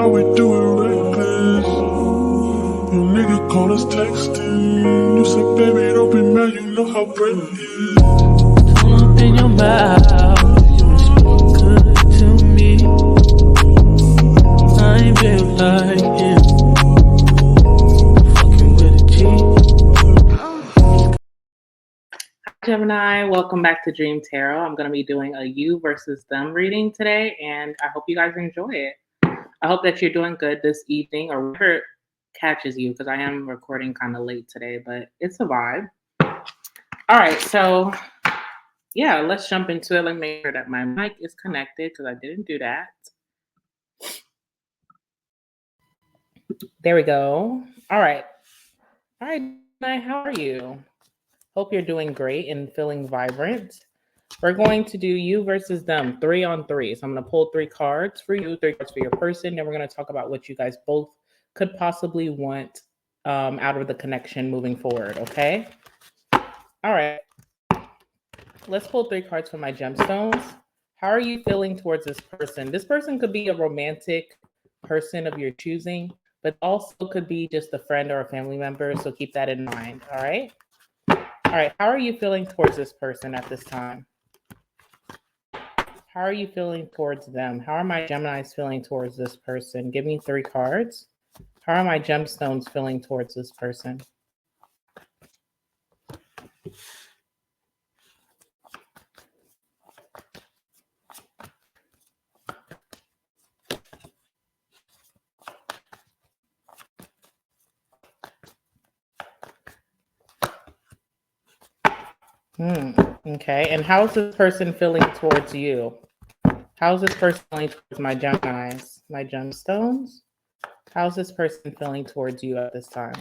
how we do it reckless. Your nigga call us texting. You said, baby, don't be mad, you know how Brent is. Open your mouth, you was good to me. I ain't been like you, fucking with a G. Gemini, welcome back to Dream Tarot. I'm going to be doing a you versus them reading today, and I hope you guys enjoy it. I hope that you're doing good this evening or whatever catches you, because I am recording kind of late today, but it's a vibe. All right, so yeah, let's jump into it. Let me make sure that my mic is connected because I didn't do that. There we go. All right, Gemini, how are you? Hope you're doing great and feeling vibrant. We're going to do you versus them, 3-on-3. So I'm going to pull 3 cards for you, 3 cards for your person. Then we're going to talk about what you guys both could possibly want out of the connection moving forward, okay? All right. Let's pull 3 cards for my gemstones. How are you feeling towards this person? This person could be a romantic person of your choosing, but also could be just a friend or a family member. So keep that in mind, all right? All right, how are you feeling towards this person at this time? How are you feeling towards them? How are my Geminis feeling towards this person? Give me 3 cards. How are my gemstones feeling towards this person? Okay, and how's this person feeling towards you? How's this person feeling towards my Geminis, my gemstones? How's this person feeling towards you at this time?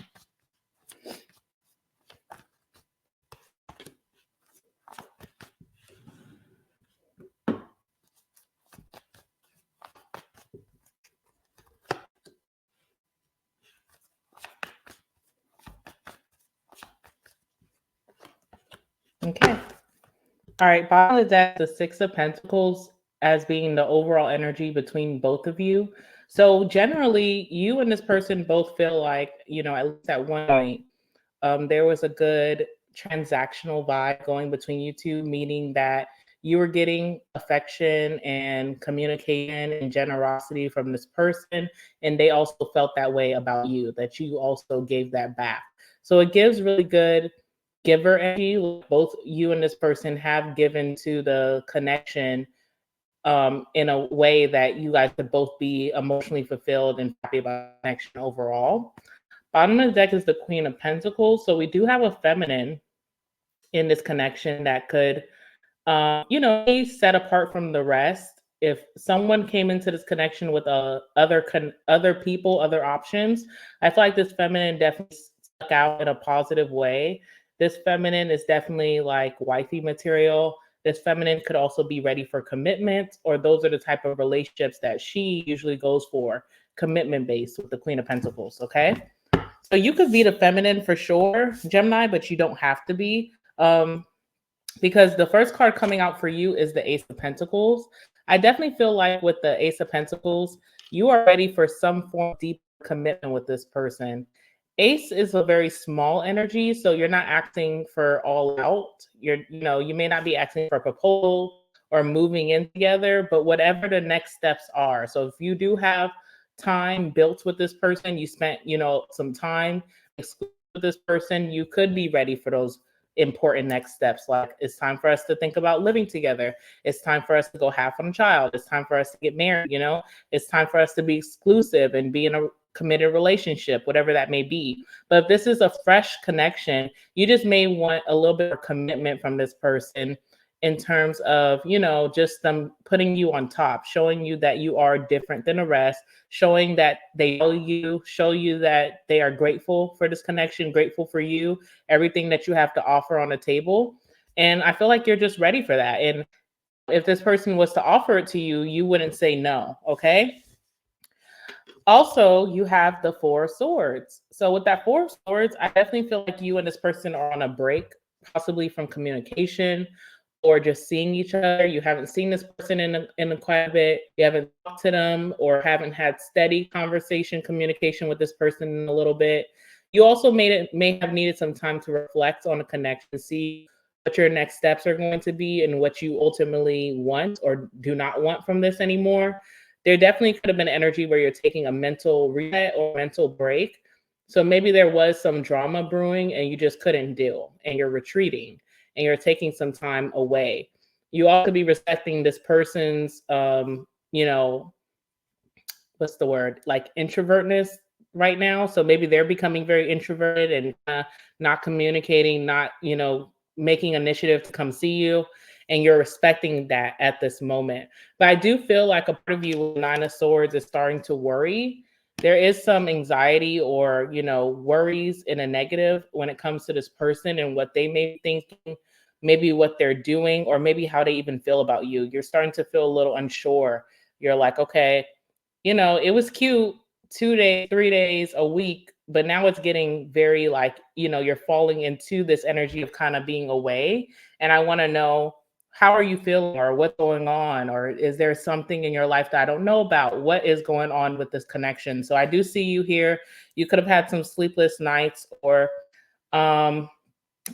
Okay. All right, bottom of the deck, the 6 of Pentacles as being the overall energy between both of you. So generally, you and this person both feel like, at least at one point, there was a good transactional vibe going between you two, meaning that you were getting affection and communication and generosity from this person, and they also felt that way about you, that you also gave that back. So it gives really good giver energy. Both you and this person have given to the connection in a way that you guys could both be emotionally fulfilled and happy about the connection overall. Bottom of the deck is the Queen of Pentacles. So we do have a feminine in this connection that could, be set apart from the rest. If someone came into this connection with other people, other options, I feel like this feminine definitely stuck out in a positive way. This feminine is definitely like wifey material. This feminine could also be ready for commitment, or those are the type of relationships that she usually goes for, commitment based with the Queen of Pentacles, okay? So you could be the feminine for sure, Gemini, but you don't have to be. Because the first card coming out for you is the Ace of Pentacles. I definitely feel like with the Ace of Pentacles, you are ready for some form of deep commitment with this person. Ace is a very small energy, so you're not asking for all out. You may not be asking for a proposal or moving in together, but whatever the next steps are. So if you do have time built with this person, you spent, some time with this person, you could be ready for those important next steps. Like, it's time for us to think about living together. It's time for us to go half on a child. It's time for us to get married. It's time for us to be exclusive and be in a committed relationship, whatever that may be. But if this is a fresh connection, you just may want a little bit of commitment from this person in terms of, just them putting you on top, showing you that you are different than the rest, showing that they know you, show you that they are grateful for this connection, grateful for you, everything that you have to offer on the table. And I feel like you're just ready for that. And if this person was to offer it to you, you wouldn't say no, okay? Also, you have the 4 of Swords. So with that 4 of Swords, I definitely feel like you and this person are on a break, possibly from communication, or just seeing each other. You haven't seen this person in quite a bit. You haven't talked to them or haven't had steady conversation, communication with this person in a little bit. You also may have needed some time to reflect on a connection, see what your next steps are going to be and what you ultimately want or do not want from this anymore. There definitely could have been energy where you're taking a mental reset or mental break. So maybe there was some drama brewing and you just couldn't deal and you're retreating and you're taking some time away. You also be respecting this person's, you know, what's the word, like introvertness right now. So maybe they're becoming very introverted and not communicating, not, making initiative to come see you. And you're respecting that at this moment. But I do feel like a part of you with Nine of Swords is starting to worry. There is some anxiety or, worries in a negative when it comes to this person and what they may be thinking, maybe what they're doing, or maybe how they even feel about you. You're starting to feel a little unsure. You're like, okay, it was cute 2 days, 3 days, a week, but now it's getting very like, you're falling into this energy of kind of being away. And I want to know, how are you feeling or what's going on? Or is there something in your life that I don't know about? What is going on with this connection? So I do see you here. You could have had some sleepless nights, or um,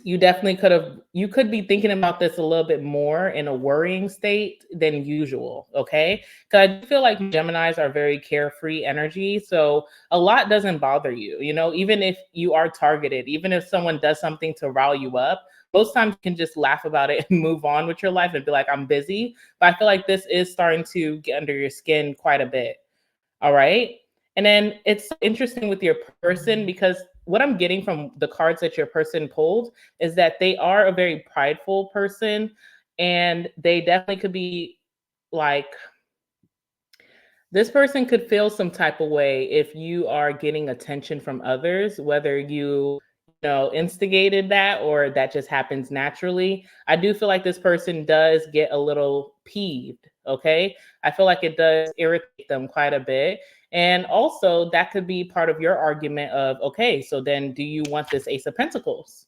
you could be thinking about this a little bit more in a worrying state than usual. Okay, because I do feel like Geminis are very carefree energy, so a lot doesn't bother you. Even if you are targeted, even if someone does something to rile you up, most times you can just laugh about it and move on with your life and be like, I'm busy. But I feel like this is starting to get under your skin quite a bit. All right. And then it's interesting with your person, because what I'm getting from the cards that your person pulled is that they are a very prideful person, and they definitely could be like, this person could feel some type of way if you are getting attention from others, whether you instigated that or that just happens naturally. I do feel like this person does get a little peeved. Okay. I feel like it does irritate them quite a bit. And also, that could be part of your argument of, okay, so then do you want this Ace of Pentacles?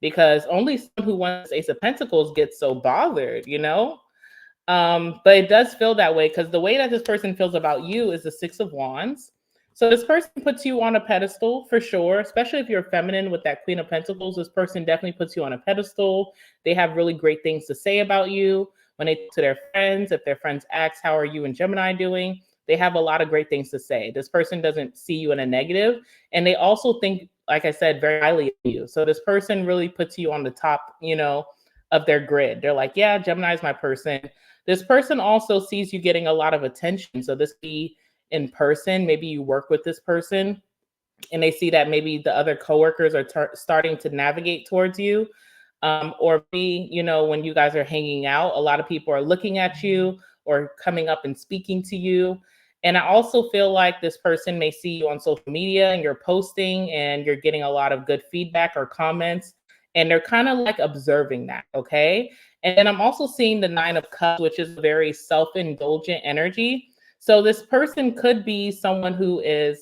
Because only someone who wants Ace of Pentacles gets so bothered. But it does feel that way because the way that this person feels about you is the Six of Wands. So this person puts you on a pedestal for sure, especially if you're feminine with that Queen of Pentacles. This person definitely puts you on a pedestal. They have really great things to say about you when they talk to their friends. If their friends ask, how are you and Gemini doing? They have a lot of great things to say. This person doesn't see you in a negative. And they also think, like I said, very highly of you. So this person really puts you on the top, of their grid. They're like, yeah, Gemini is my person. This person also sees you getting a lot of attention. So this be in person. Maybe you work with this person and they see that maybe the other coworkers are starting to navigate towards you. Or when you guys are hanging out, a lot of people are looking at you or coming up and speaking to you. And I also feel like this person may see you on social media and you're posting and you're getting a lot of good feedback or comments. And they're kind of like observing that. Okay. And then I'm also seeing the Nine of Cups, which is a very self-indulgent energy. So this person could be someone who is,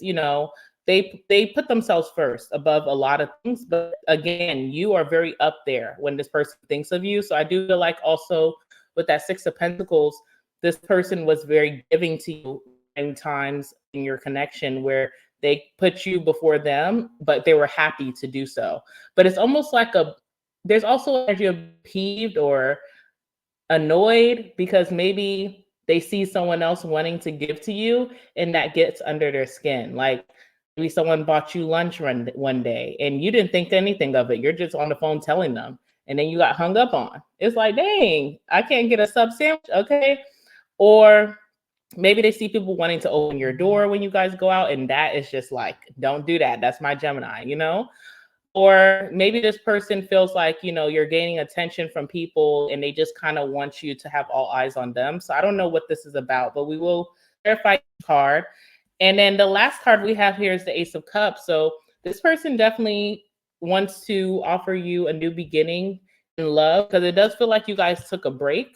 they put themselves first above a lot of things. But again, you are very up there when this person thinks of you. So I do feel like also with that Six of Pentacles, this person was very giving to you in times in your connection where they put you before them, but they were happy to do so. But it's almost like there's also energy of peeved or annoyed because maybe they see someone else wanting to give to you and that gets under their skin. Like maybe someone bought you lunch one day and you didn't think anything of it. You're just on the phone telling them, and then you got hung up on. It's like, dang, I can't get a sub sandwich. Okay. Or maybe they see people wanting to open your door when you guys go out, and that is just like, don't do that. That's my Gemini. Or maybe this person feels like, you're gaining attention from people and they just kind of want you to have all eyes on them. So I don't know what this is about, but we will verify each card. And then the last card we have here is the Ace of Cups. So this person definitely wants to offer you a new beginning in love, because it does feel like you guys took a break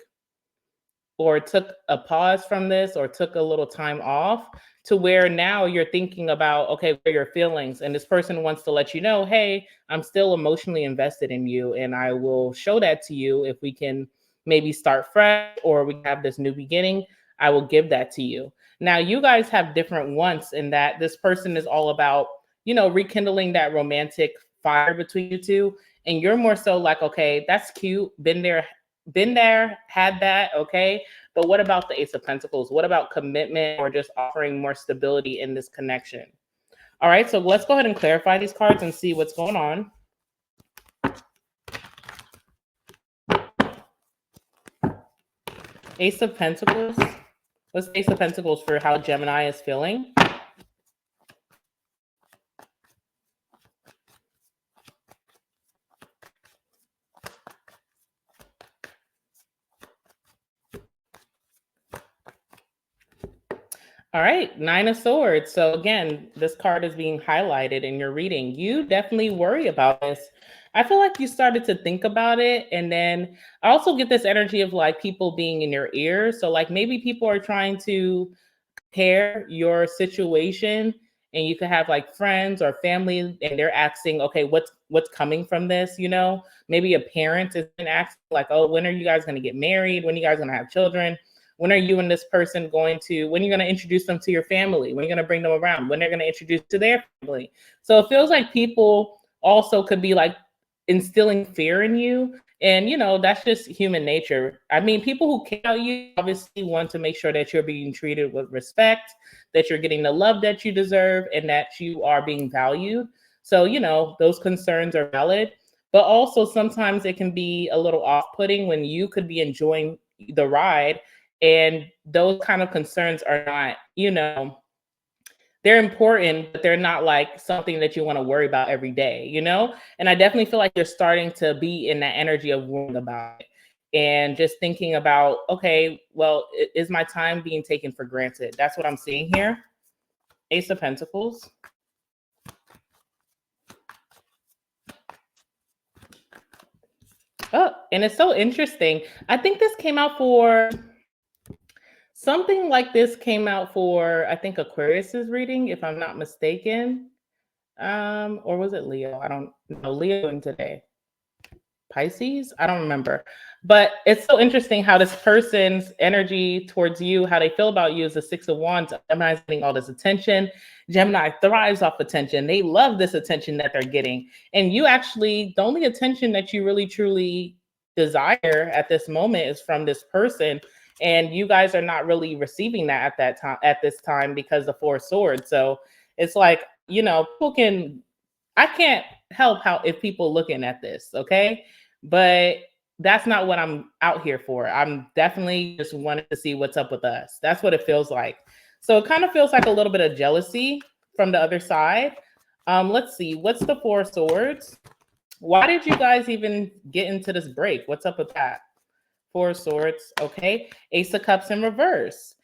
or took a pause from this or took a little time off, to where now you're thinking about, okay, what are your feelings? And this person wants to let you know, hey, I'm still emotionally invested in you and I will show that to you if we can, maybe start fresh, or we have this new beginning, I will give that to you. Now, you guys have different wants in that this person is all about, rekindling that romantic fire between you two. And you're more so like, okay, that's cute. Been there, had that. Okay. But what about the Ace of Pentacles? What about commitment or just offering more stability in this connection? All right. So let's go ahead and clarify these cards and see what's going on. Ace of Pentacles. What's Ace of Pentacles for how Gemini is feeling? All right, Nine of Swords. So again, this card is being highlighted in your reading. You definitely worry about this. I feel like you started to think about it. And then I also get this energy of like people being in your ear. So like maybe people are trying to compare your situation, and you could have like friends or family and they're asking, okay, what's coming from this? Maybe a parent is asking like, oh, when are you guys going to get married? When are you guys going to have children? When are you and this person when are you going to introduce them to your family? When are you going to bring them around? When they're going to introduce to their family? So it feels like people also could be like instilling fear in you. And, that's just human nature. I mean, people who care about you obviously want to make sure that you're being treated with respect, that you're getting the love that you deserve, and that you are being valued. So, those concerns are valid. But also sometimes it can be a little off-putting when you could be enjoying the ride, and those kind of concerns are not, they're important, but they're not like something that you want to worry about every day, And I definitely feel like you're starting to be in that energy of worrying about it and just thinking about, okay, well, is my time being taken for granted? That's what I'm seeing here. Ace of Pentacles. Oh, and it's so interesting. I think this came out for something like this came out for, I think, Aquarius's reading, if I'm not mistaken. Or was it Leo? I don't know. Leo in today. Pisces? I don't remember. But it's so interesting how this person's energy towards you, how they feel about you is the Six of Wands. Gemini's getting all this attention. Gemini thrives off attention. They love this attention that they're getting. And you actually, the only attention that you really truly desire at this moment is from this person. And you guys are not really receiving that at this time because the Four of Swords. So it's like, I can't help how if people looking at this, okay? But that's not what I'm out here for. I'm definitely just wanting to see what's up with us. That's what it feels like. So it kind of feels like a little bit of jealousy from the other side. Let's see. What's the Four of Swords? Why did you guys even get into this break? What's up with that? Four of Swords. Okay. Ace of Cups in reverse.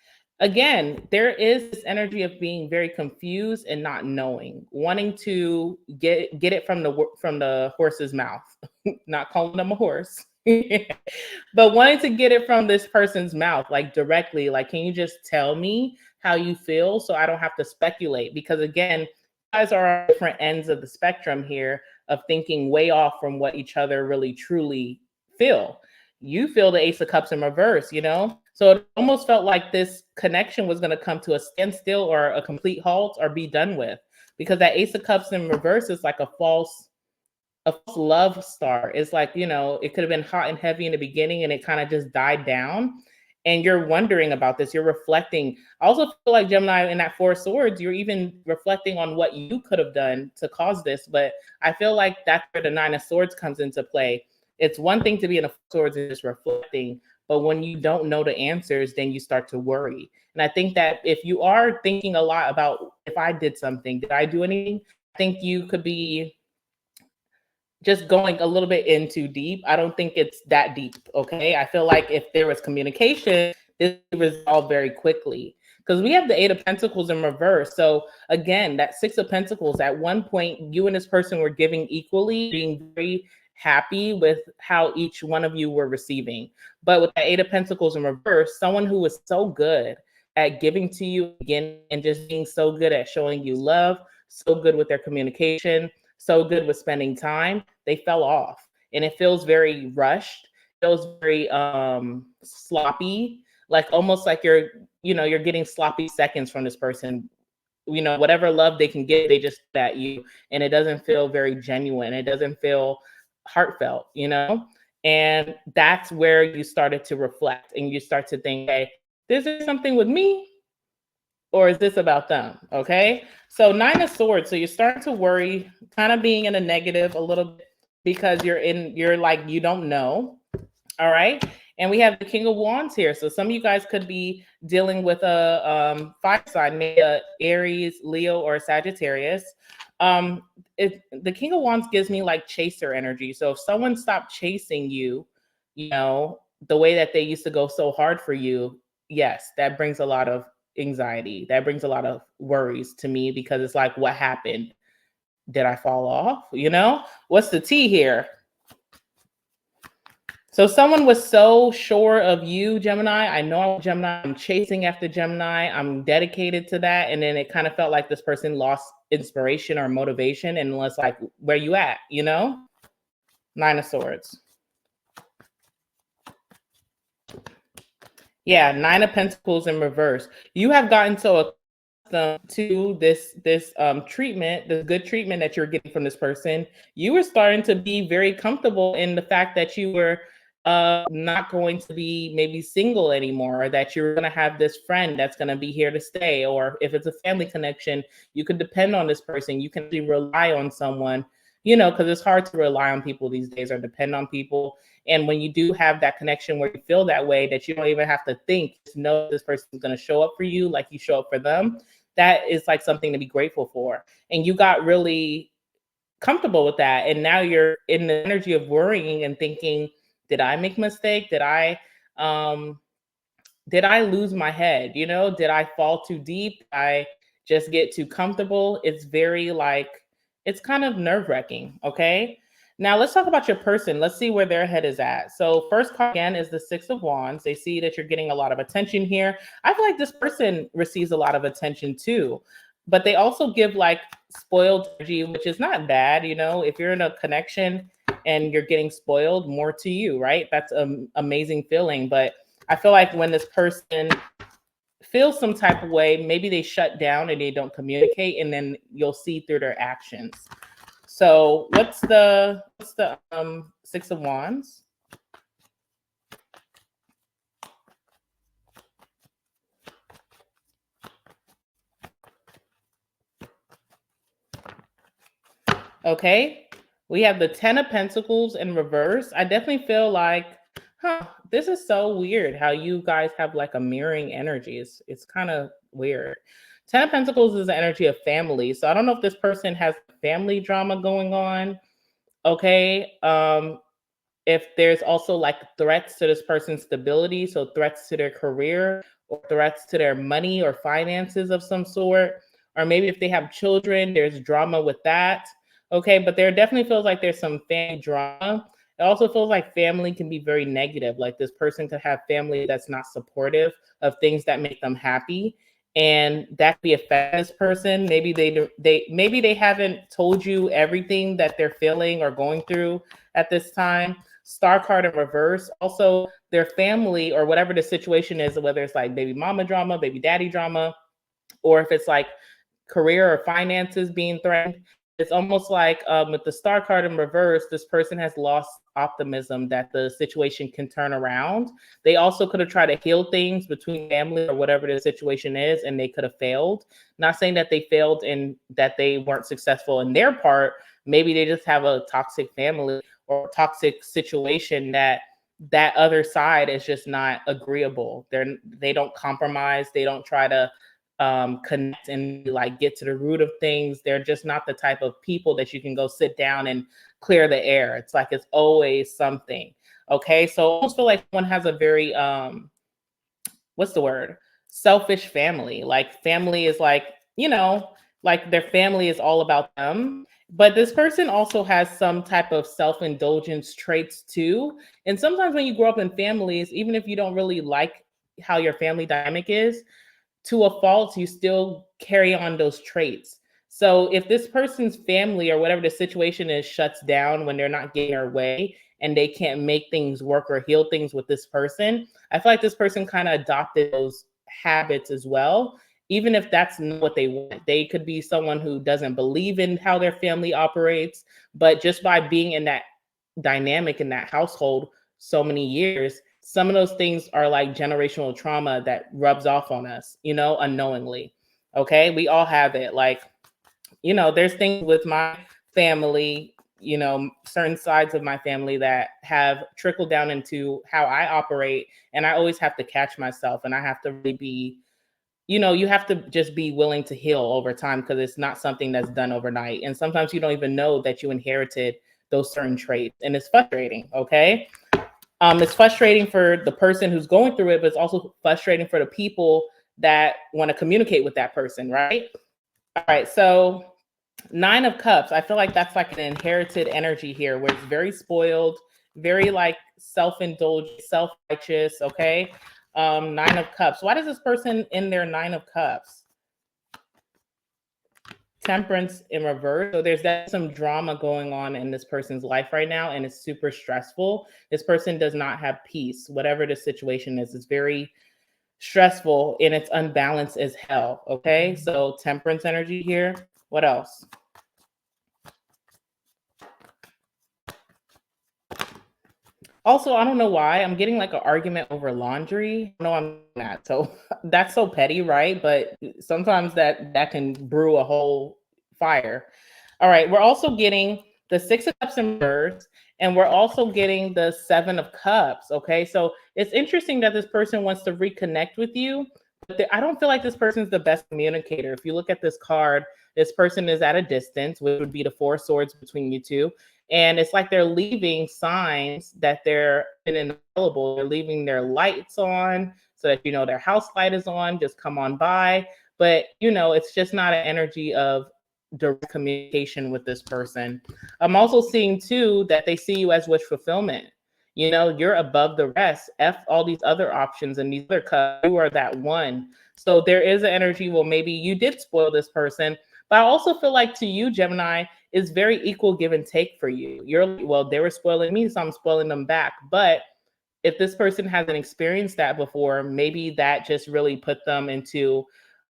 Again, there is this energy of being very confused and not knowing, wanting to get it from the horse's mouth. Not calling them a horse, but wanting to get it from this person's mouth, like directly. Like, can you just tell me how you feel so I don't have to speculate? Because again, you guys are on different ends of the spectrum here of thinking way off from what each other really truly feel. You feel the Ace of Cups in reverse, So it almost felt like this connection was going to come to a standstill or a complete halt or be done with, because that Ace of Cups in reverse is like a false love star. It's like, it could have been hot and heavy in the beginning and it kind of just died down. And you're wondering about this. You're reflecting. I also feel like Gemini in that Four of Swords, you're even reflecting on what you could have done to cause this. But I feel like that's where the Nine of Swords comes into play. It's one thing to be in a Swords and just reflecting, but when you don't know the answers, then you start to worry. And I think that if you are thinking a lot about, if I did something, did I do anything? I think you could be just going a little bit in too deep. I don't think it's that deep. Okay. I feel like if there was communication, this would resolve very quickly, because we have the Eight of Pentacles in reverse. So again, that Six of Pentacles, at one point, you and this person were giving equally, being very happy with how each one of you were receiving. But with the Eight of Pentacles in reverse, someone who was so good at giving to you again and just being so good at showing you love, so good with their communication, so good with spending time, they fell off. And it feels very rushed. feels very sloppy, like almost like you're getting sloppy seconds from this person. Whatever love they can give, they just at you, and it doesn't feel very genuine. It doesn't feel heartfelt. And that's where you started to reflect and you start to think, hey, is there something with me, or is this about them? Okay. So 9 of Swords. So you're starting to worry, kind of being in a negative a little bit because you're like, you don't know. All right. And we have the King of Wands here. So some of you guys could be dealing with a fire sign, maybe a Aries, Leo, or Sagittarius. The King of Wands gives me like chaser energy. So if someone stopped chasing you, the way that they used to go so hard for you, yes, that brings a lot of anxiety. That brings a lot of worries to me because it's like, what happened? Did I fall off? What's the tea here? So someone was so sure of you, Gemini. I know I'm Gemini. I'm chasing after Gemini. I'm dedicated to that. And then it kind of felt like this person lost inspiration or motivation and was like, where you at? 9 of Swords. Yeah, 9 of Pentacles in reverse. You have gotten so to this treatment, the good treatment that you're getting from this person. You were starting to be very comfortable in the fact that you were not going to be maybe single anymore, or that you're going to have this friend that's going to be here to stay, or if it's a family connection, you can depend on this person. You can rely on someone, because it's hard to rely on people these days or depend on people. And when you do have that connection where you feel that way, that you don't even have to think, just know this person is going to show up for you like you show up for them, that is like something to be grateful for. And you got really comfortable with that. And now you're in the energy of worrying and thinking, did I make a mistake? Did I lose my head? Did I fall too deep? Did I just get too comfortable? It's very it's kind of nerve-wracking. Okay. Now let's talk about your person. Let's see where their head is at. So first card again is the 6 of Wands. They see that you're getting a lot of attention here. I feel like this person receives a lot of attention too, but they also give like spoiled energy, which is not bad. If you're in a connection and you're getting spoiled, more to you, right? That's an amazing feeling. But I feel like when this person feels some type of way, maybe they shut down and they don't communicate, and then you'll see through their actions. So what's the 6 of Wands? Okay, we have the 10 of Pentacles in reverse. I definitely feel like, this is so weird how you guys have like a mirroring energy. It's kind of weird. 10 of Pentacles is the energy of family. So I don't know if this person has family drama going on. Okay. If there's also like threats to this person's stability, so threats to their career or threats to their money or finances of some sort, or maybe if they have children, there's drama with that. Okay, but there definitely feels like there's some family drama. It also feels like family can be very negative. Like this person could have family that's not supportive of things that make them happy, and that could be affecting this person. Maybe they haven't told you everything that they're feeling or going through at this time. Star card in reverse. Also, their family or whatever the situation is, whether it's like baby mama drama, baby daddy drama, or if it's like career or finances being threatened. It's almost like with the star card in reverse, this person has lost optimism that the situation can turn around. They also could have tried to heal things between family or whatever the situation is, and they could have failed. Not saying that they failed and that they weren't successful in their part. Maybe they just have a toxic family or toxic situation that other side is just not agreeable. They don't compromise. They don't try to connect and like get to the root of things. They're just not the type of people that you can go sit down and clear the air. It's like it's always something. Okay, so I almost feel like one has a very what's the word? Selfish family. Like family is like, like their family is all about them. But this person also has some type of self-indulgence traits too. And sometimes when you grow up in families, even if you don't really like how your family dynamic is, to a fault, you still carry on those traits. So if this person's family or whatever the situation is shuts down when they're not getting their way and they can't make things work or heal things with this person, I feel like this person kind of adopted those habits as well, even if that's not what they want. They could be someone who doesn't believe in how their family operates, but just by being in that dynamic in that household so many years, some of those things are like generational trauma that rubs off on us, unknowingly. Okay. We all have it. Like, there's things with my family, certain sides of my family that have trickled down into how I operate. And I always have to catch myself, and I have to really be, you have to just be willing to heal over time, because it's not something that's done overnight. And sometimes you don't even know that you inherited those certain traits. And it's frustrating. Okay. It's frustrating for the person who's going through it, but it's also frustrating for the people that want to communicate with that person. Right. All right. So 9 of Cups, I feel like that's like an inherited energy here, where it's very spoiled, very like self-indulgent, self-righteous. Okay. 9 of Cups. Why does this person in their 9 of Cups? Temperance in reverse. So there's some drama going on in this person's life right now, and it's super stressful. This person does not have peace. Whatever the situation is, it's very stressful and it's unbalanced as hell. Okay. So temperance energy here. What else? Also, I don't know why I'm getting like an argument over laundry. No, I'm not. So that's so petty, right? But sometimes that can brew a whole fire. All right, we're also getting the 6 of Cups in reverse, and we're also getting the 7 of Cups. Okay, so it's interesting that this person wants to reconnect with you, but I don't feel like this person's the best communicator. If you look at this card, this person is at a distance, which would be the 4 swords between you two. And it's like they're leaving signs that they're unavailable. They're leaving their lights on so that their house light is on, just come on by. But it's just not an energy of direct communication with this person. I'm also seeing too that they see you as wish fulfillment. You're above the rest. F all these other options and these other cups. You are that one. So there is an energy, well, maybe you did spoil this person. But I also feel like to you, Gemini, is very equal give and take for you. You're like, well, they were spoiling me, so I'm spoiling them back. But if this person hasn't experienced that before, maybe that just really put them into,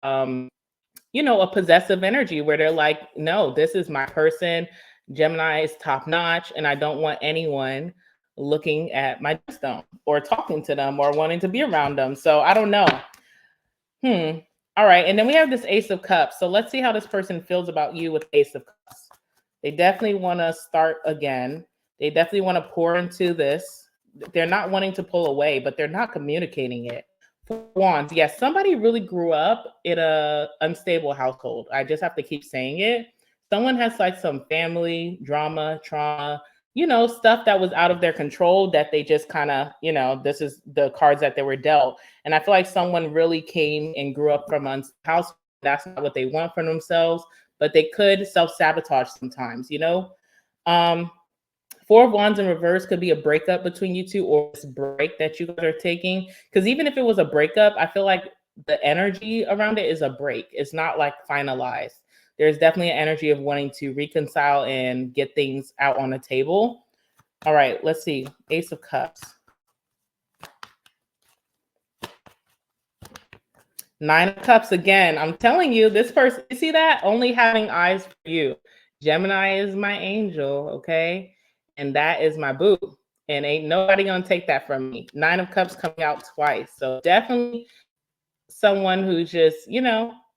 a possessive energy where they're like, no, this is my person. Gemini is top notch, and I don't want anyone looking at my stone or talking to them or wanting to be around them. So I don't know. All right. And then we have this Ace of Cups. So let's see how this person feels about you with Ace of Cups. They definitely want to start again. They definitely want to pour into this. They're not wanting to pull away, but they're not communicating it. 4 Wands. Yes, somebody really grew up in a unstable household. I just have to keep saying it. Someone has like some family drama, trauma, stuff that was out of their control that they just kind of, this is the cards that they were dealt. And I feel like someone really came and grew up from a house. That's not what they want for themselves, but they could self-sabotage sometimes, 4 of Wands in reverse could be a breakup between you two, or this break that you guys are taking. Because even if it was a breakup, I feel like the energy around it is a break. It's not like finalized. There's definitely an energy of wanting to reconcile and get things out on the table. All right, let's see. Ace of Cups. 9 of Cups again. I'm telling you, this person, you see that? Only having eyes for you. Gemini is my angel, okay? And that is my boo. And ain't nobody gonna take that from me. 9 of Cups coming out twice. So definitely someone who's just,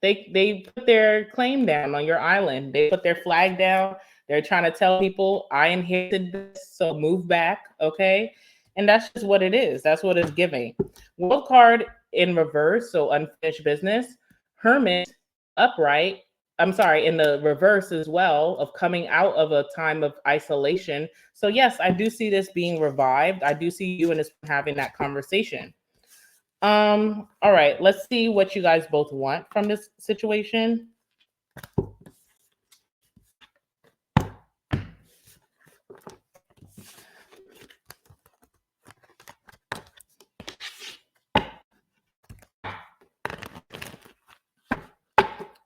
they put their claim down on your island. They put their flag down. They're trying to tell people, I inherited this, so move back, okay? And that's just what it is. That's what it's giving. World card in reverse, so unfinished business. Hermit upright. I'm sorry, in the reverse as well, of coming out of a time of isolation. So yes, I do see this being revived. I do see you and this having that conversation. All right, let's see what you guys both want from this situation.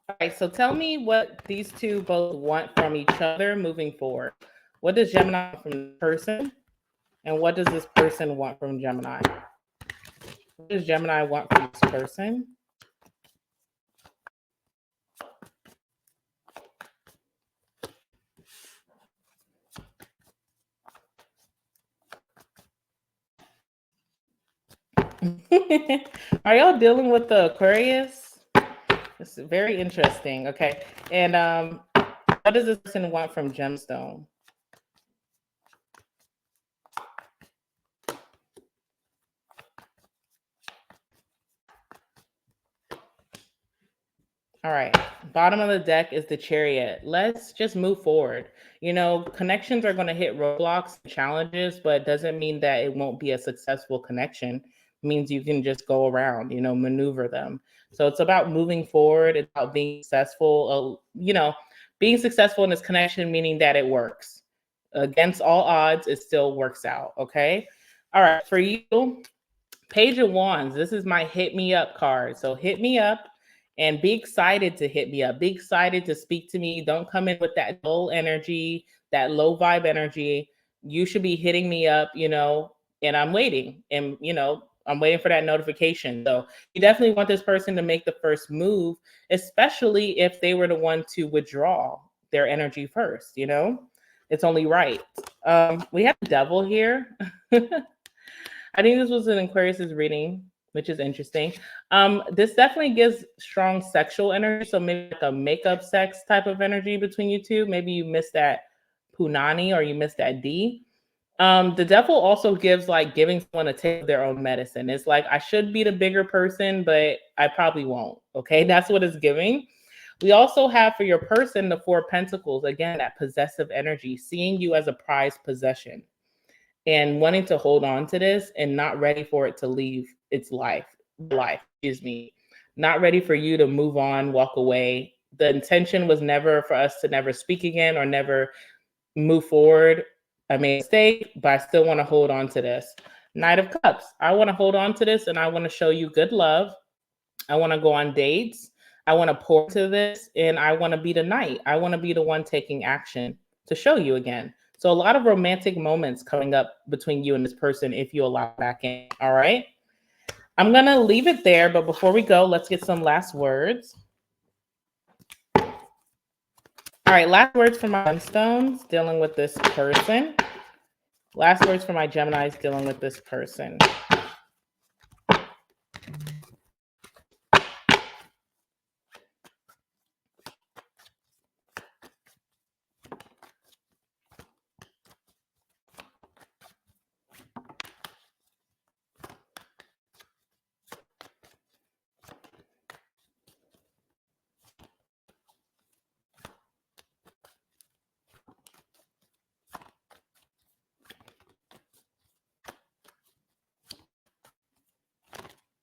All right, so tell me what these two both want from each other moving forward. What does Gemini want from the person? And what does this person want from Gemini? What does Gemini want from this person? Are y'all dealing with the Aquarius? It's very interesting. Okay. And what does this person want from Gemstone? All right. Bottom of the deck is the Chariot. Let's just move forward. You know, connections are going to hit roadblocks and challenges, but it doesn't mean that it won't be a successful connection. It means you can just go around, you know, maneuver them. So it's about moving forward. It's about being successful, being successful in this connection, meaning that it works. Against all odds, it still works out. Okay. All right. For you, Page of Wands, this is my hit me up card. So hit me up and be excited to hit me up. Be excited to speak to me. Don't come in with that dull energy, that low vibe energy. You should be hitting me up, and I'm waiting. And, I'm waiting for that notification. So you definitely want this person to make the first move, especially if they were the one to withdraw their energy first, It's only right. We have the devil here. I think this was an Aquarius's reading, which is interesting. This definitely gives strong sexual energy. So maybe like a makeup sex type of energy between you two. Maybe you missed that punani or you missed that D. The devil also gives like giving someone a taste of their own medicine. It's like, I should be the bigger person, but I probably won't. Okay, that's what it's giving. We also have for your person the Four of Pentacles. Again, that possessive energy, seeing you as a prized possession and wanting to hold on to this and not ready for it to leave its life, not ready for you to move on, walk away. The intention was never for us to never speak again or never move forward. I made a mistake, but I still want to hold on to this. Knight of Cups. I want to hold on to this and I want to show you good love. I want to go on dates. I want to pour to this and I want to be the knight. I want to be the one taking action to show you again. So a lot of romantic moments coming up between you and this person if you allow back in. All right. I'm going to leave it there. But before we go, let's get some last words. All right. Last words for my Gemstones dealing with this person. Last words for my Geminis dealing with this person.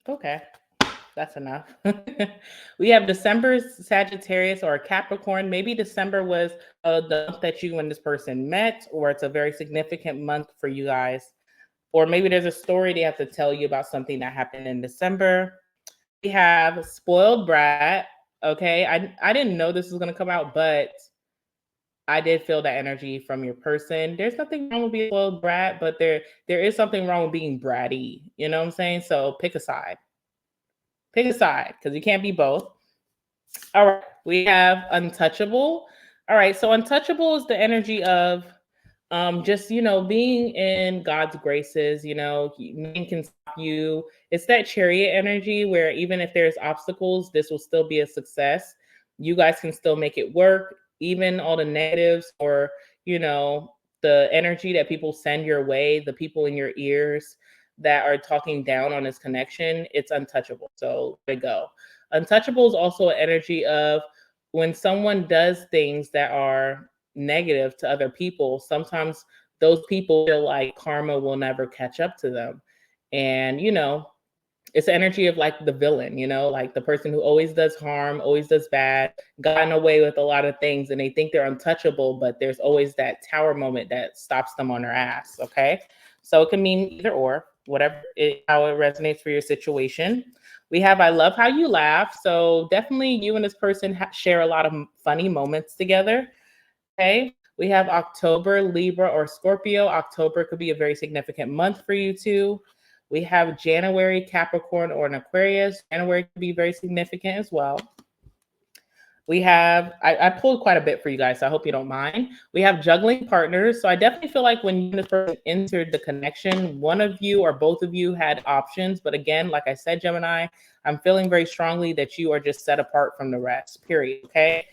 Okay, that's enough. We have December's Sagittarius or Capricorn. Maybe December was the month that you and this person met, or it's a very significant month for you guys. Or maybe there's a story they have to tell you about something that happened in December. We have Spoiled Brat. Okay, I didn't know this was going to come out, but I did feel that energy from your person. There's nothing wrong with being a spoiled brat, but there is something wrong with being bratty. You know what I'm saying? So pick a side. Pick a side because you can't be both. All right. We have Untouchable. All right. So Untouchable is the energy of just, being in God's graces, nothing can stop you. It's that Chariot energy where even if there's obstacles, this will still be a success. You guys can still make it work, even all the negatives or, the energy that people send your way, the people in your ears that are talking down on this connection, it's untouchable. So there you go. Untouchable is also an energy of when someone does things that are negative to other people, sometimes those people feel like karma will never catch up to them. And, it's the energy of like the villain, like the person who always does harm, always does bad, gotten away with a lot of things and they think they're untouchable, but there's always that tower moment that stops them on their ass. Okay. So it can mean either or, how it resonates for your situation. We have I love how you laugh. So definitely you and this person share a lot of funny moments together. Okay. We have October, Libra or Scorpio. October could be a very significant month for you too. We have January, Capricorn or an Aquarius. January could be very significant as well. We have, I pulled quite a bit for you guys, so I hope you don't mind. We have juggling partners. So I definitely feel like when you and this person entered the connection, one of you or both of you had options. But again, like I said, Gemini, I'm feeling very strongly that you are just set apart from the rest, period, okay?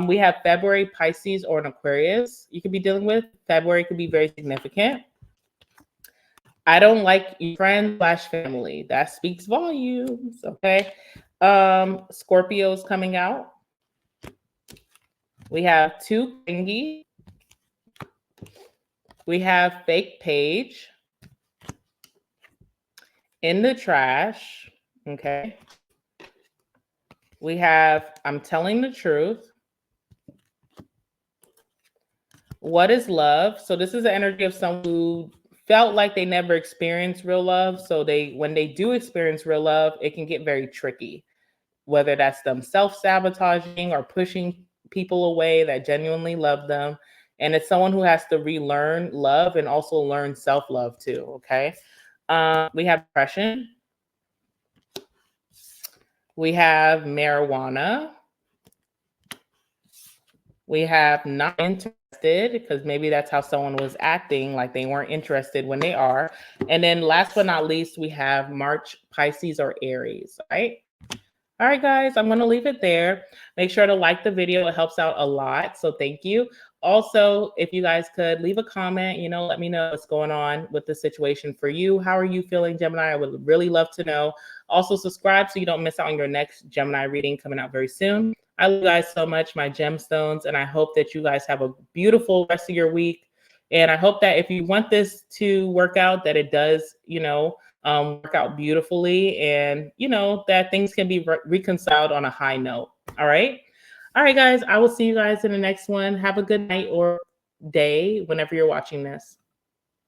We have February, Pisces, or an Aquarius you could be dealing with. February could be very significant. I don't like your friends / family. That speaks volumes, okay? Scorpio's coming out. We have two clingy. We have fake page. In the trash, okay? We have I'm telling the truth. What is love? So this is the energy of someone who felt like they never experienced real love. So when they do experience real love, it can get very tricky, whether that's them self-sabotaging or pushing people away that genuinely love them. And it's someone who has to relearn love and also learn self-love too, okay? We have depression. We have marijuana. We have not interested, because maybe that's how someone was acting, like they weren't interested when they are. And then last but not least, we have March, Pisces, or Aries, right? All right, guys, I'm going to leave it there. Make sure to like the video. It helps out a lot. So thank you. Also, if you guys could leave a comment, let me know what's going on with the situation for you. How are you feeling, Gemini? I would really love to know. Also, subscribe so you don't miss out on your next Gemini reading coming out very soon. I love you guys so much, my gemstones, and I hope that you guys have a beautiful rest of your week. And I hope that if you want this to work out, that it does, work out beautifully, and that things can be reconciled on a high note. All right guys, I will see you guys in the next one. Have a good night or day whenever you're watching this.